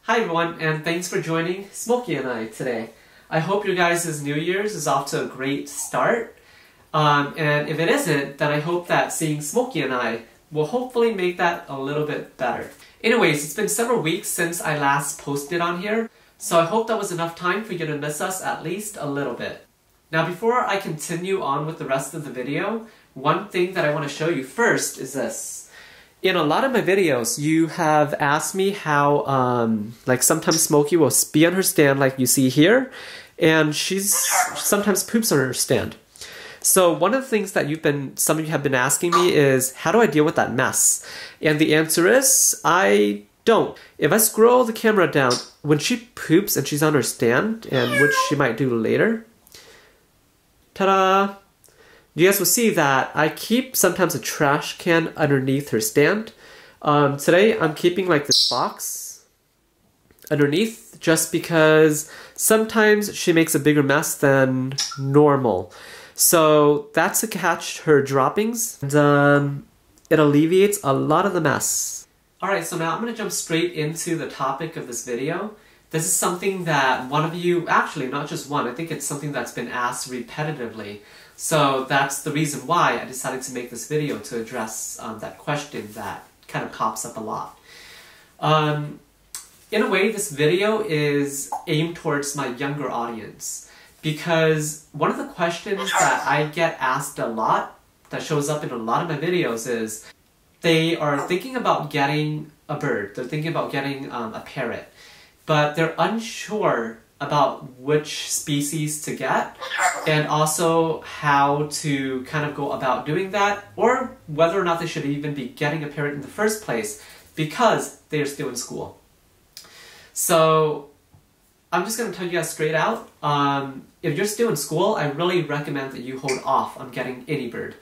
Hi everyone, and thanks for joining Smokey and I today. I hope your guys' New Year's is off to a great start. And if it isn't, then I hope that seeing Smokey and I will hopefully make that a little bit better. Anyways, it's been several weeks since I last posted on here, so I hope that was enough time for you to miss us at least a little bit. Now before I continue on with the rest of the video, one thing that I want to show you first is this. In a lot of my videos, you have asked me how, like sometimes Smokey will be on her stand like you see here, and she's sometimes poops on her stand. So one of the things that some of you have been asking me is, how do I deal with that mess? And the answer is, I don't. If I scroll the camera down, when she poops and she's on her stand, and which she might do later, ta-da! You guys will see that I keep sometimes a trash can underneath her stand. Today I'm keeping like this box underneath just because sometimes she makes a bigger mess than normal. So that's to catch her droppings, and it alleviates a lot of the mess. Alright, so now I'm going to jump straight into the topic of this video. This is something that one of you, actually not just one, I think it's something that's been asked repetitively. So that's the reason why I decided to make this video, to address that question that kind of pops up a lot. In a way, this video is aimed towards my younger audience, because one of the questions that I get asked a lot, that shows up in a lot of my videos, is they are thinking about getting a bird, they're thinking about getting a parrot, but they're unsure about which species to get, and also how to kind of go about doing that, or whether or not they should even be getting a parrot in the first place because they are still in school. So I'm just going to tell you guys straight out, if you're still in school, I really recommend that you hold off on getting any bird.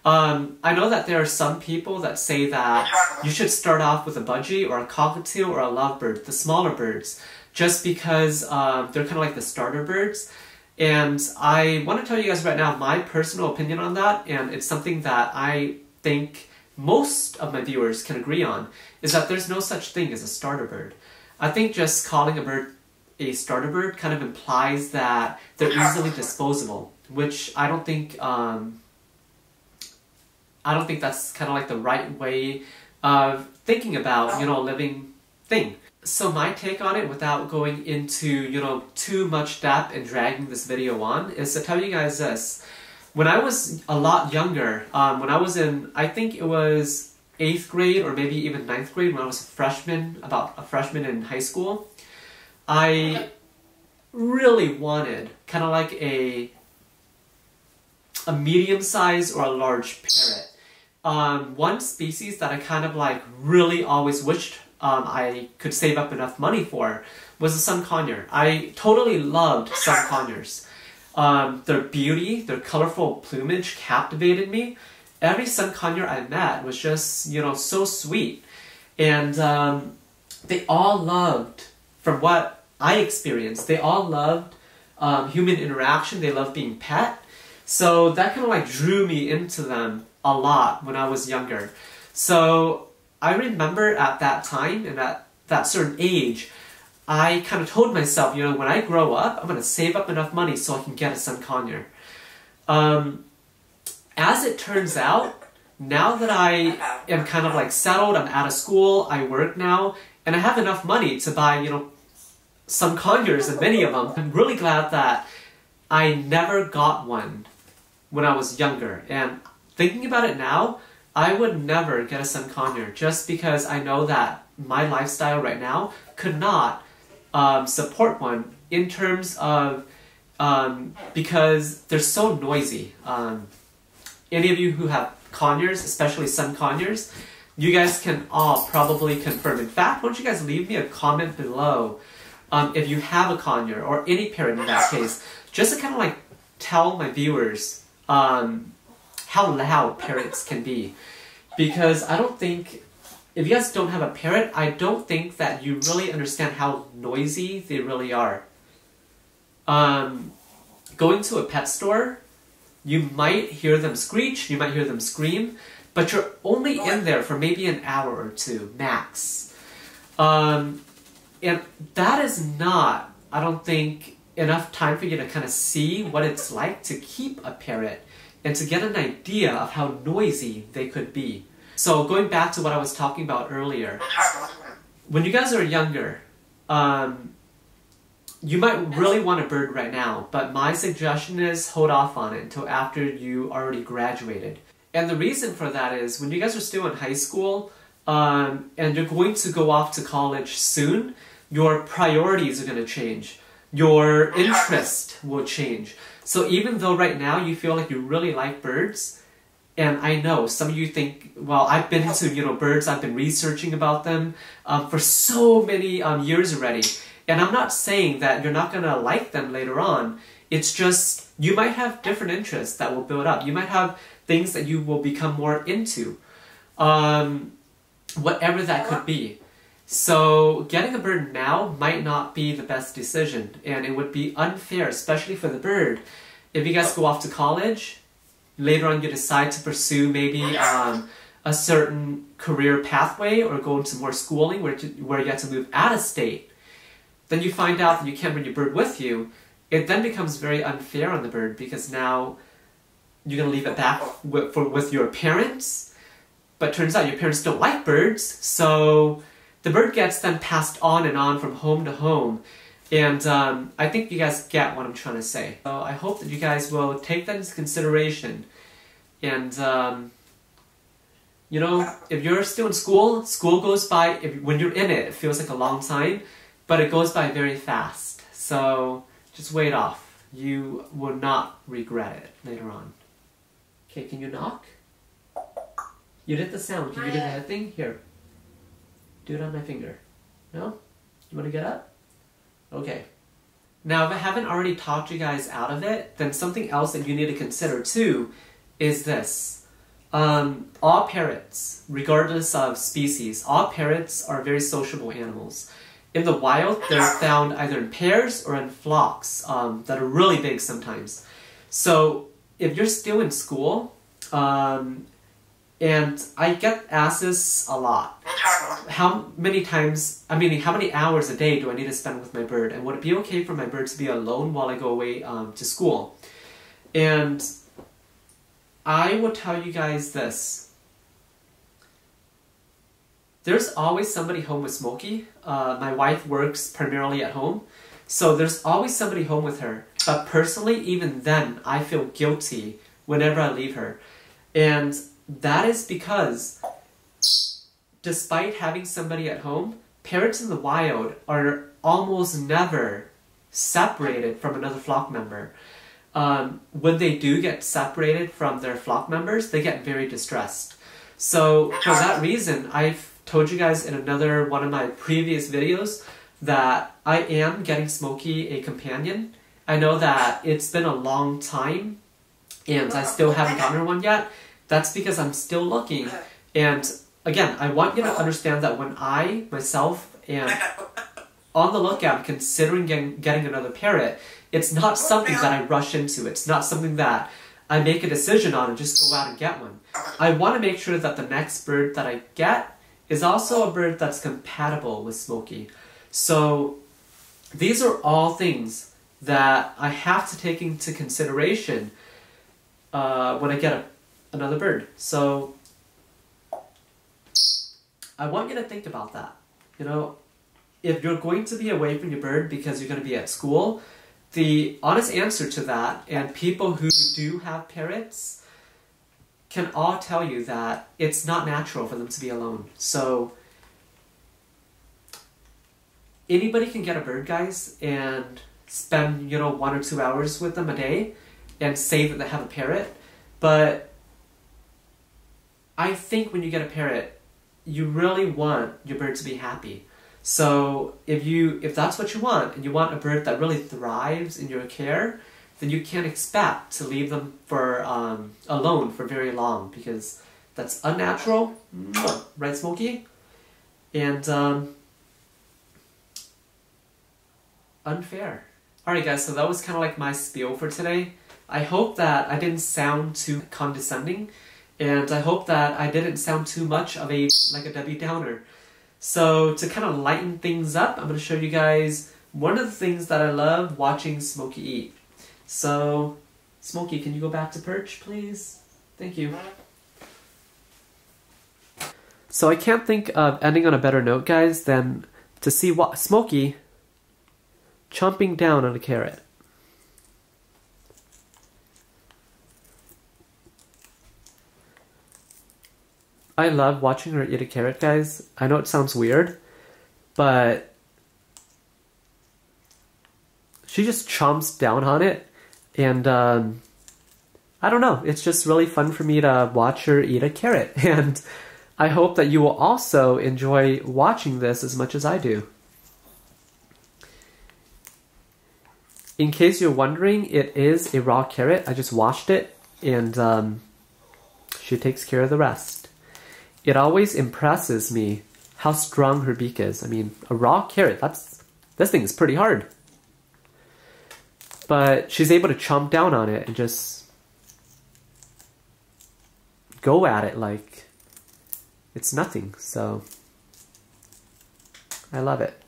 I know that there are some people that say that you should start off with a budgie or a cockatiel or a lovebird, the smaller birds, just because they're kind of like the starter birds. And I want to tell you guys right now my personal opinion on that, and it's something that I think most of my viewers can agree on, is that there's no such thing as a starter bird. I think just calling a bird a starter bird kind of implies that they're easily disposable, which I don't think that's kind of like the right way of thinking about, you know, a living thing. So my take on it, without going into, you know, too much depth and dragging this video on, is to tell you guys this. When I was a lot younger, when I was in, I think it was 8th grade or maybe even 9th grade, when I was a freshman, about a freshman in high school, I really wanted kind of like a medium-sized or a large parrot. One species that I kind of like really always wished I could save up enough money for was the sun conure. I totally loved sun conures. Their beauty, their colorful plumage captivated me. Every sun conure I met was just, you know, so sweet. And they all loved, from what I experienced, they all loved human interaction. They loved being pet. So that kind of like drew me into them a lot when I was younger. So I remember at that time and at that certain age, I kind of told myself, you know, when I grow up, I'm going to save up enough money so I can get a sun conure. As it turns out, now that I am kind of like settled, I'm out of school, I work now, and I have enough money to buy, you know, sun conures and many of them, I'm really glad that I never got one when I was younger. And thinking about it now, I would never get a sun conure, just because I know that my lifestyle right now could not support one in terms of, because they're so noisy. Any of you who have conures, especially sun conures, you guys can all probably confirm. In fact, why don't you guys leave me a comment below if you have a conure, or any parrot in that case, just to kind of like tell my viewers how loud parrots can be. Because I don't think, if you guys don't have a parrot, I don't think that you really understand how noisy they really are. Going to a pet store, you might hear them screech, you might hear them scream, but you're only in there for maybe an hour or two, max. And that is not, I don't think, enough time for you to kind of see what it's like to keep a parrot and to get an idea of how noisy they could be. So going back to what I was talking about earlier, when you guys are younger, you might really want a bird right now, but my suggestion is hold off on it until after you already graduated. And the reason for that is when you guys are still in high school, and you're going to go off to college soon, your priorities are going to change. Your interest will change. So even though right now you feel like you really like birds, and I know some of you think, well, I've been into birds, I've been researching about them for so many years already. And I'm not saying that you're not going to like them later on. It's just you might have different interests that will build up. You might have things that you will become more into. Whatever that could be. So getting a bird now might not be the best decision, and it would be unfair, especially for the bird. If you guys go off to college, later on you decide to pursue maybe a certain career pathway or go into more schooling where you have to move out of state, then you find out that you can't bring your bird with you. It then becomes very unfair on the bird because now you're going to leave it back with your parents, but turns out your parents don't like birds, so the bird gets then passed on and on from home to home. And I think you guys get what I'm trying to say. So I hope that you guys will take that into consideration. And, if you're still in school, school goes by, when you're in it, it feels like a long time, but it goes by very fast. So just wait off. You will not regret it later on. Okay, can you knock? You did the sound. Can you do the head thing? Here. Do it on my finger. No? You want to get up? Okay. Now, if I haven't already talked you guys out of it, then something else that you need to consider too is this. All parrots, regardless of species, all parrots are very sociable animals. In the wild, they're found either in pairs or in flocks that are really big sometimes. So if you're still in school, and I get asked this a lot. How many hours a day do I need to spend with my bird? And would it be okay for my bird to be alone while I go away to school? And I will tell you guys this. There's always somebody home with Smokey. My wife works primarily at home, so there's always somebody home with her. But personally, even then, I feel guilty whenever I leave her. And that is because, despite having somebody at home, parrots in the wild are almost never separated from another flock member. When they do get separated from their flock members, they get very distressed. So for that reason, I've told you guys in another one of my previous videos that I am getting Smokey a companion. I know that it's been a long time and I still haven't gotten her one yet. That's because I'm still looking. And again, I want you to understand that when I, myself, am on the lookout considering getting another parrot, it's not something that I rush into. It's not something that I make a decision on and just go out and get one. I want to make sure that the next bird that I get is also a bird that's compatible with Smokey. So these are all things that I have to take into consideration when I get another bird. So I want you to think about that. If you're going to be away from your bird because you're going to be at school, the honest answer to that, and people who do have parrots can all tell you that it's not natural for them to be alone. So anybody can get a bird, guys, and spend 1 or 2 hours with them a day and say that they have a parrot. But I think when you get a parrot, you really want your bird to be happy. So if that's what you want, and you want a bird that really thrives in your care, then you can't expect to leave them alone for very long, because that's unnatural, right, Smokey? And unfair. Alright guys, so that was kind of like my spiel for today. I hope that I didn't sound too condescending, and I hope that I didn't sound too much of a Debbie Downer. So to kind of lighten things up, I'm going to show you guys one of the things that I love watching Smokey eat. So, Smokey, can you go back to perch, please? Thank you. So I can't think of ending on a better note, guys, than to see what Smokey chomping down on a carrot. I love watching her eat a carrot, guys. I know it sounds weird, but she just chomps down on it, and I don't know, it's just really fun for me to watch her eat a carrot, and I hope that you will also enjoy watching this as much as I do. In case you're wondering, it is a raw carrot. I just washed it, and she takes care of the rest. It always impresses me how strong her beak is. I mean, a raw carrot, this thing is pretty hard. But she's able to chomp down on it and just go at it like it's nothing. So I love it.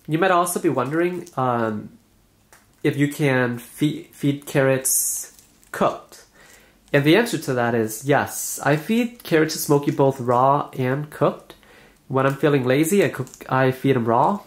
You might also be wondering if you can feed carrots cooked. And the answer to that is yes. I feed carrots to Smokey both raw and cooked. When I'm feeling lazy, I feed them raw.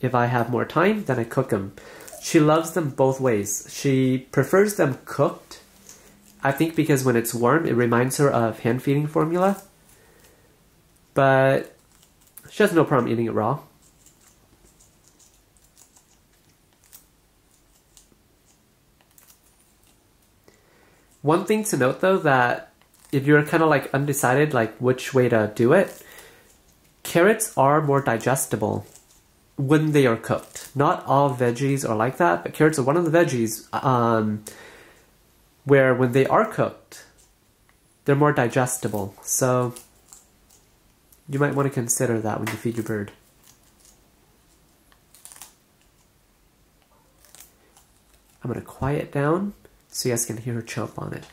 If I have more time, then I cook them. She loves them both ways. She prefers them cooked, I think because when it's warm, it reminds her of hand feeding formula. But she has no problem eating it raw. One thing to note though, that if you're kind of like undecided like which way to do it, carrots are more digestible when they are cooked. Not all veggies are like that, but carrots are one of the veggies where when they are cooked, they're more digestible. So you might want to consider that when you feed your bird. I'm going to quiet down so you guys can hear her chomp on it.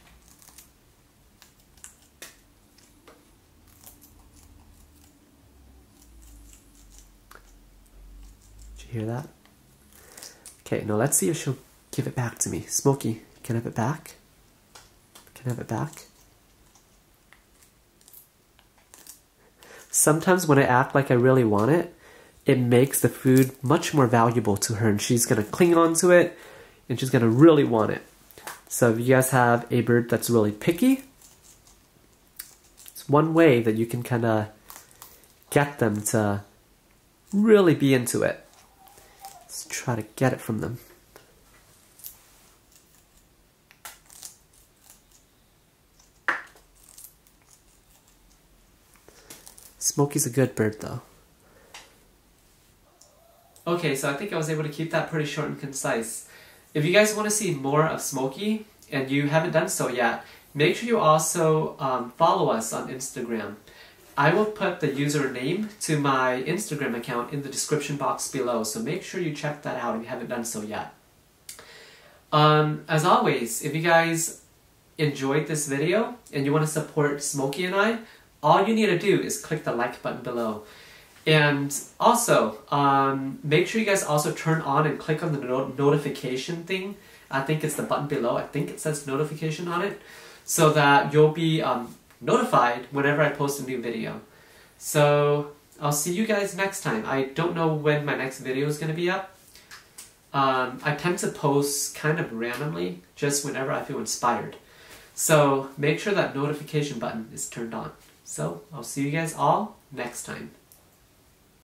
Did you hear that? Okay, now let's see if she'll give it back to me. Smokey, can I have it back? Can I have it back? Sometimes when I act like I really want it, it makes the food much more valuable to her, and she's going to cling on to it, and she's going to really want it. So if you guys have a bird that's really picky, it's one way that you can kind of get them to really be into it. Let's try to get it from them. Smokey's a good bird though. Okay, so I think I was able to keep that pretty short and concise. If you guys want to see more of Smokey, and you haven't done so yet, make sure you also follow us on Instagram. I will put the username to my Instagram account in the description box below, so make sure you check that out if you haven't done so yet. As always, if you guys enjoyed this video and you want to support Smokey and I, all you need to do is click the like button below. And also, make sure you guys also turn on and click on the notification thing. I think it's the button below. I think it says notification on it. So that you'll be notified whenever I post a new video. So, I'll see you guys next time. I don't know when my next video is going to be up. I tend to post kind of randomly, just whenever I feel inspired. So, make sure that notification button is turned on. So, I'll see you guys all next time.